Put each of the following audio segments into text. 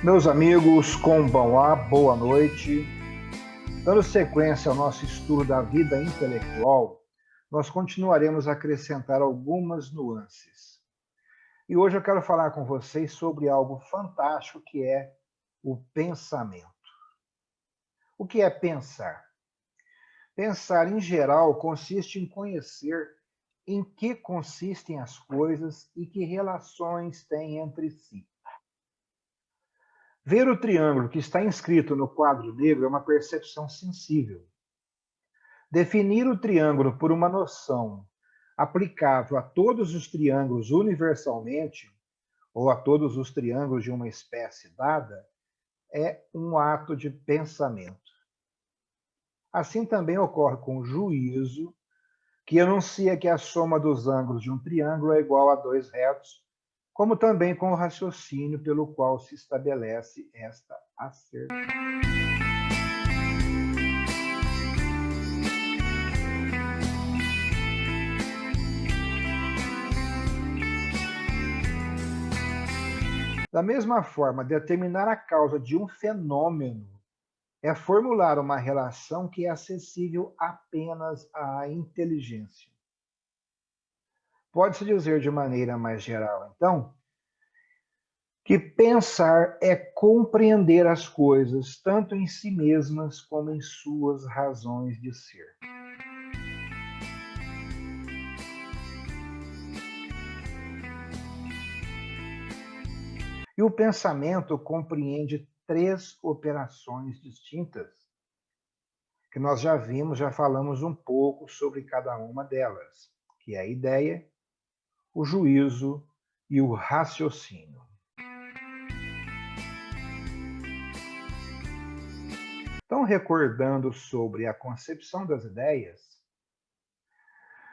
Meus amigos, como vão? Boa noite. Dando sequência ao nosso estudo da vida intelectual, nós continuaremos a acrescentar algumas nuances. E hoje eu quero falar com vocês sobre algo fantástico que é o pensamento. O que é pensar? Pensar, em geral, consiste em conhecer em que consistem as coisas e que relações têm entre si. Ver o triângulo que está inscrito no quadro negro é uma percepção sensível. Definir o triângulo por uma noção aplicável a todos os triângulos universalmente, ou a todos os triângulos de uma espécie dada, é um ato de pensamento. Assim também ocorre com o juízo, que enuncia que a soma dos ângulos de um triângulo é igual a 2 retos, como também com o raciocínio pelo qual se estabelece esta asserção. Da mesma forma, determinar a causa de um fenômeno é formular uma relação que é acessível apenas à inteligência. Pode-se dizer de maneira mais geral, então, que pensar é compreender as coisas tanto em si mesmas como em suas razões de ser. E o pensamento compreende 3 operações distintas, que nós já vimos, já falamos um pouco sobre cada uma delas, que é a ideia, o juízo e o raciocínio. Então, recordando sobre a concepção das ideias,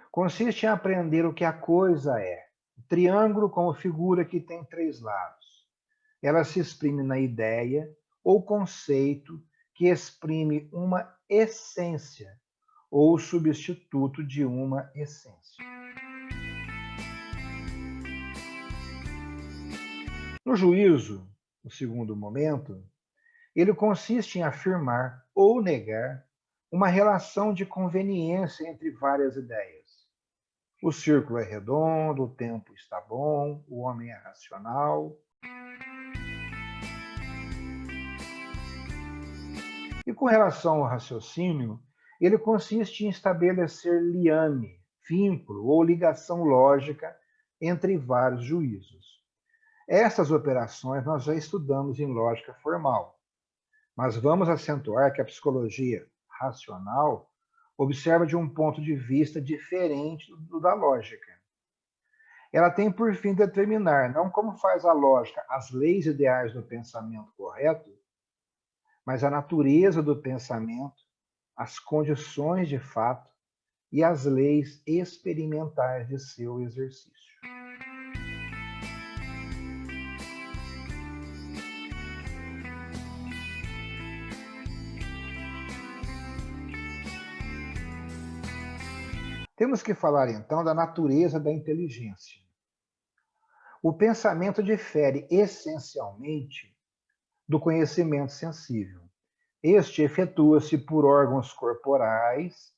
consiste em aprender o que a coisa é. O triângulo como figura que tem 3 lados. Ela se exprime na ideia ou conceito que exprime uma essência ou substituto de uma essência. No juízo, no segundo momento, ele consiste em afirmar ou negar uma relação de conveniência entre várias ideias. O círculo é redondo, o tempo está bom, o homem é racional. E com relação ao raciocínio, ele consiste em estabelecer liame, vínculo ou ligação lógica entre vários juízos. Essas operações nós já estudamos em lógica formal, mas vamos acentuar que a psicologia racional observa de um ponto de vista diferente do da lógica. Ela tem por fim determinar, não como faz a lógica, as leis ideais do pensamento correto, mas a natureza do pensamento, as condições de fato e as leis experimentais de seu exercício. Temos que falar então da natureza da inteligência. O pensamento difere essencialmente do conhecimento sensível. Este efetua-se por órgãos corporais,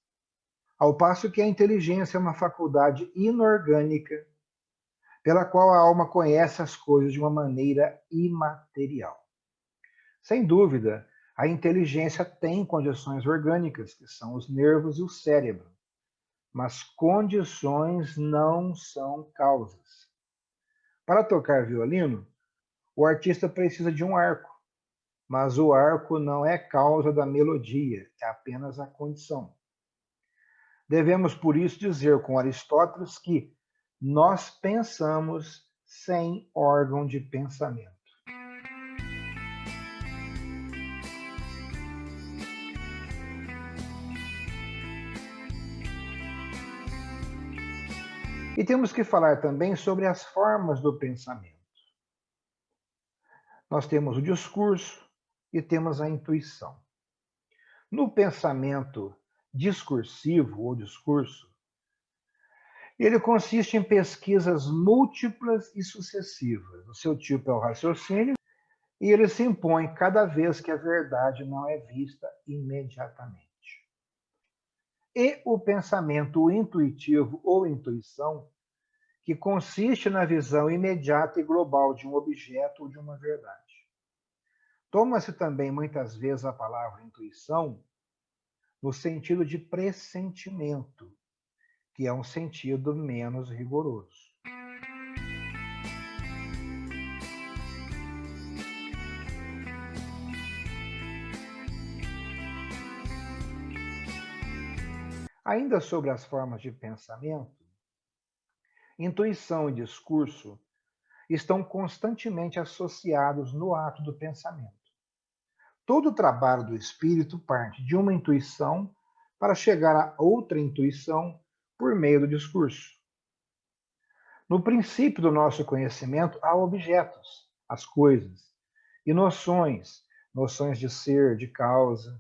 ao passo que a inteligência é uma faculdade inorgânica pela qual a alma conhece as coisas de uma maneira imaterial. Sem dúvida, a inteligência tem condições orgânicas, que são os nervos e o cérebro, mas condições não são causas. Para tocar violino, o artista precisa de um arco, mas o arco não é causa da melodia, é apenas a condição. Devemos, por isso, dizer com Aristóteles que nós pensamos sem órgão de pensamento. E temos que falar também sobre as formas do pensamento. Nós temos o discurso e temos a intuição. No pensamento discursivo ou discurso, ele consiste em pesquisas múltiplas e sucessivas. O seu tipo é o raciocínio, e ele se impõe cada vez que a verdade não é vista imediatamente. E o pensamento intuitivo ou intuição, que consiste na visão imediata e global de um objeto ou de uma verdade. Toma-se também muitas vezes a palavra intuição no sentido de pressentimento, que é um sentido menos rigoroso. Ainda sobre as formas de pensamento, intuição e discurso estão constantemente associados no ato do pensamento. Todo o trabalho do espírito parte de uma intuição para chegar a outra intuição por meio do discurso. No princípio do nosso conhecimento, há objetos, as coisas, e noções, noções de ser, de causa,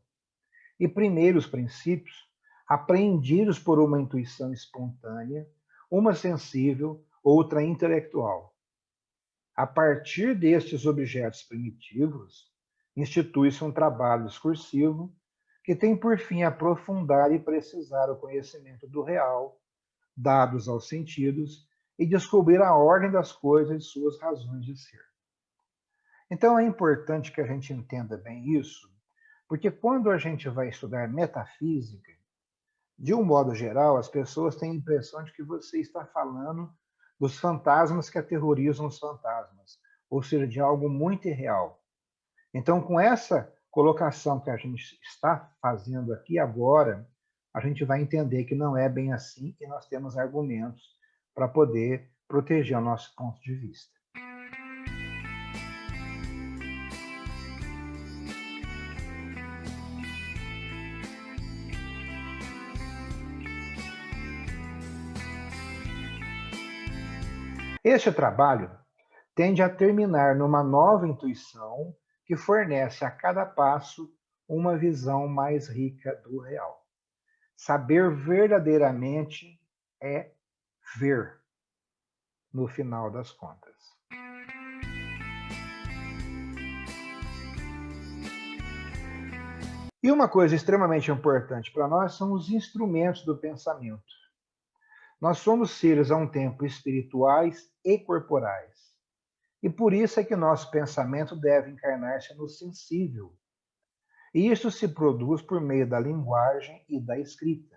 e primeiros princípios, apreendidos por uma intuição espontânea, uma sensível, outra intelectual. A partir destes objetos primitivos, institui-se um trabalho discursivo que tem por fim aprofundar e precisar o conhecimento do real, dados aos sentidos, e descobrir a ordem das coisas e suas razões de ser. Então é importante que a gente entenda bem isso, porque quando a gente vai estudar metafísica, de um modo geral, as pessoas têm a impressão de que você está falando dos fantasmas que aterrorizam os fantasmas, ou seja, de algo muito irreal. Então, com essa colocação que a gente está fazendo aqui agora, a gente vai entender que não é bem assim e nós temos argumentos para poder proteger o nosso ponto de vista. Este trabalho tende a terminar numa nova intuição que fornece a cada passo uma visão mais rica do real. Saber verdadeiramente é ver, no final das contas. E uma coisa extremamente importante para nós são os instrumentos do pensamento. Nós somos seres a um tempo espirituais e corporais. E por isso é que nosso pensamento deve encarnar-se no sensível. E isso se produz por meio da linguagem e da escrita.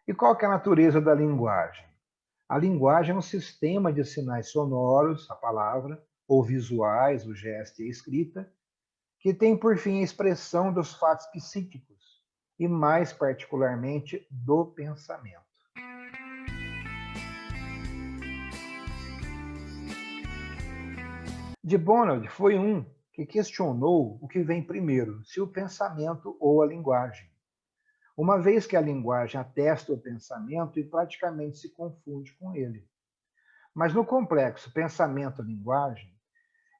E qual que é a natureza da linguagem? A linguagem é um sistema de sinais sonoros, a palavra, ou visuais, o gesto e a escrita, que tem por fim a expressão dos fatos psíquicos, e mais particularmente do pensamento. De Bonald foi um que questionou o que vem primeiro, se o pensamento ou a linguagem, uma vez que a linguagem atesta o pensamento e praticamente se confunde com ele. Mas no complexo pensamento-linguagem,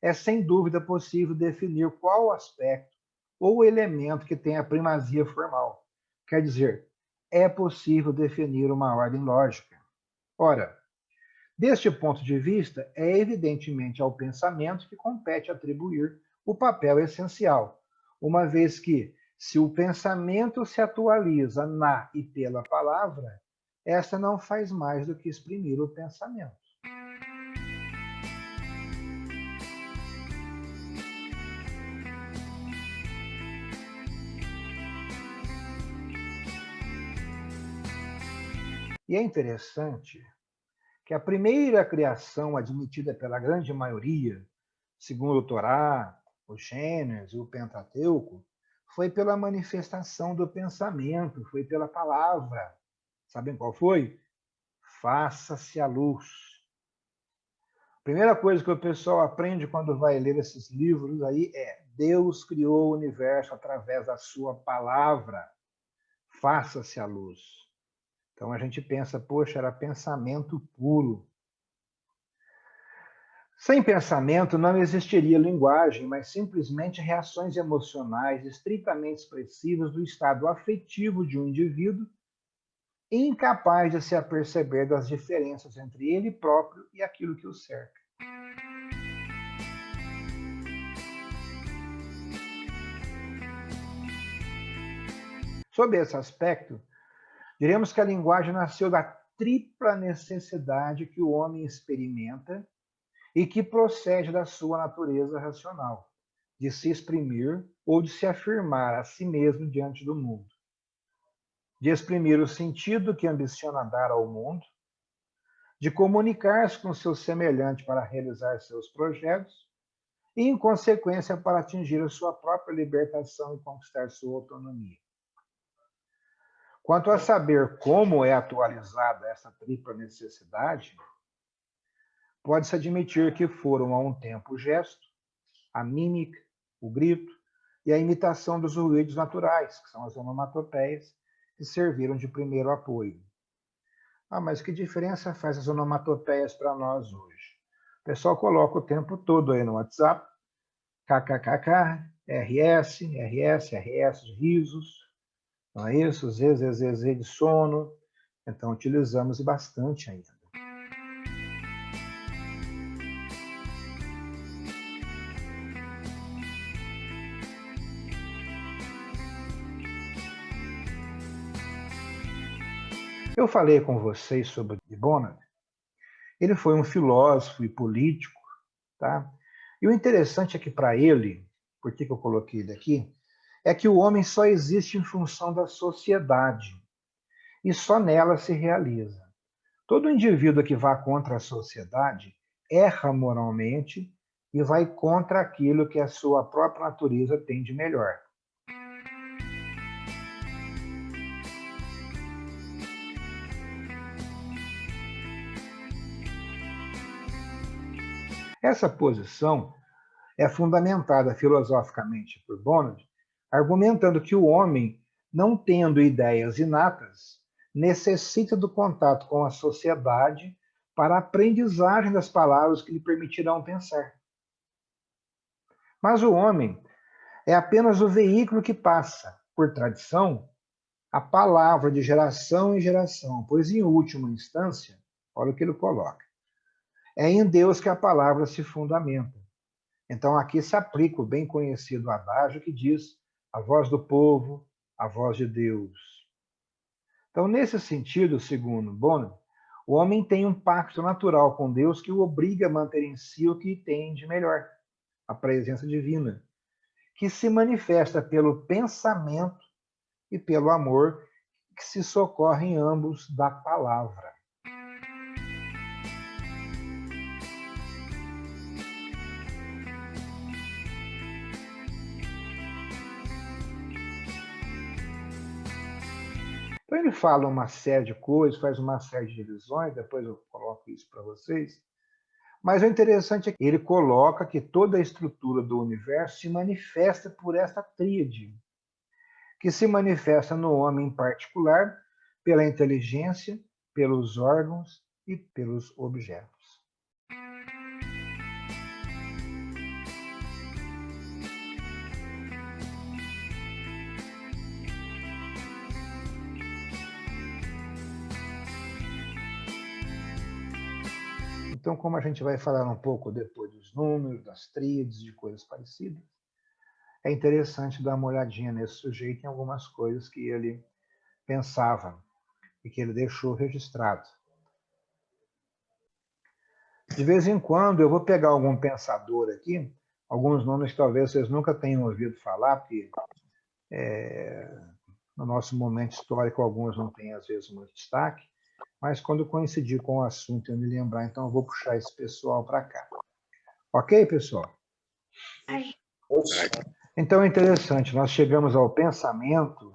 é sem dúvida possível definir qual aspecto ou elemento que tem a primazia formal. Quer dizer, é possível definir uma ordem lógica. Ora, deste ponto de vista, é evidentemente ao pensamento que compete atribuir o papel essencial, uma vez que, se o pensamento se atualiza na e pela palavra, esta não faz mais do que exprimir o pensamento. E é interessante que a primeira criação admitida pela grande maioria, segundo o Torá, o Gênesis e o Pentateuco, foi pela manifestação do pensamento, foi pela palavra. Sabem qual foi? Faça-se a luz. A primeira coisa que o pessoal aprende quando vai ler esses livros aí é: Deus criou o universo através da sua palavra. Faça-se a luz. Então a gente pensa, poxa, era pensamento puro. Sem pensamento não existiria linguagem, mas simplesmente reações emocionais estritamente expressivas do estado afetivo de um indivíduo incapaz de se aperceber das diferenças entre ele próprio e aquilo que o cerca. Sob esse aspecto, diremos que a linguagem nasceu da tripla necessidade que o homem experimenta e que procede da sua natureza racional, de se exprimir ou de se afirmar a si mesmo diante do mundo, de exprimir o sentido que ambiciona dar ao mundo, de comunicar-se com seu semelhante para realizar seus projetos e, em consequência, para atingir a sua própria libertação e conquistar sua autonomia. Quanto a saber como é atualizada essa tripla necessidade, pode-se admitir que foram a um tempo o gesto, a mímica, o grito e a imitação dos ruídos naturais, que são as onomatopeias, que serviram de primeiro apoio. Mas que diferença faz as onomatopeias para nós hoje? O pessoal coloca o tempo todo aí no WhatsApp, kkkk, RS, RS, RS de risos, não é isso? ZZZZ de sono. Então, utilizamos bastante ainda. Eu falei com vocês sobre Bonhoeffer. Ele foi um filósofo e político, tá? E o interessante é que para ele, por que eu coloquei ele aqui, é que o homem só existe em função da sociedade e só nela se realiza. Todo indivíduo que vá contra a sociedade erra moralmente e vai contra aquilo que a sua própria natureza tem de melhor. Essa posição é fundamentada filosoficamente por Bonhoeffer, argumentando que o homem, não tendo ideias inatas, necessita do contato com a sociedade para a aprendizagem das palavras que lhe permitirão pensar. Mas o homem é apenas o veículo que passa, por tradição, a palavra de geração em geração, pois, em última instância, olha o que ele coloca, é em Deus que a palavra se fundamenta. Então, aqui se aplica o bem conhecido adágio que diz a voz do povo, a voz de Deus. Então, nesse sentido, segundo Bonhoeffer, o homem tem um pacto natural com Deus que o obriga a manter em si o que tem de melhor, a presença divina, que se manifesta pelo pensamento e pelo amor que se socorrem ambos da palavra. Então ele fala uma série de coisas, faz uma série de divisões, depois eu coloco isso para vocês. Mas o interessante é que ele coloca que toda a estrutura do universo se manifesta por essa tríade, que se manifesta no homem em particular, pela inteligência, pelos órgãos e pelos objetos. Então, como a gente vai falar um pouco depois dos números, das tríades, de coisas parecidas, é interessante dar uma olhadinha nesse sujeito em algumas coisas que ele pensava e que ele deixou registrado. De vez em quando eu vou pegar algum pensador aqui, alguns nomes que talvez vocês nunca tenham ouvido falar, porque no nosso momento histórico alguns não têm às vezes muito destaque, mas quando coincidir com o assunto eu me lembrar, então eu vou puxar esse pessoal para cá. Ok, pessoal? Então é interessante, nós chegamos ao pensamento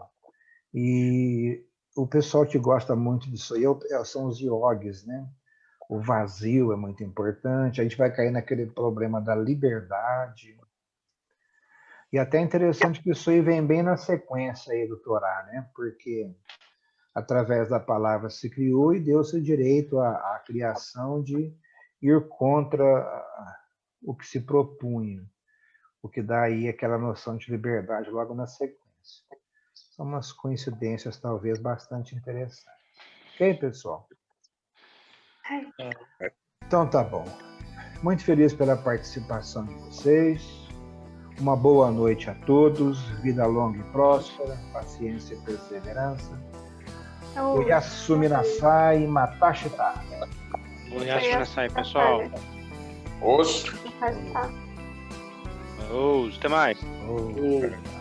e o pessoal que gosta muito disso aí são os yogis, né? O vazio é muito importante, a gente vai cair naquele problema da liberdade. E até é interessante que isso aí vem bem na sequência aí do Torá, né? Porque através da palavra se criou e deu-se o direito à criação de ir contra o que se propunha, o que dá aí aquela noção de liberdade logo na sequência. São umas coincidências talvez bastante interessantes. Ok, pessoal? É. Então tá bom. Muito feliz pela participação de vocês. Uma boa noite a todos. Vida longa e próspera. Paciência e perseverança. O Yasumi Nasai e Matashi Ta. O Yasumi Nasai, pessoal. Osso. Até mais. Oh.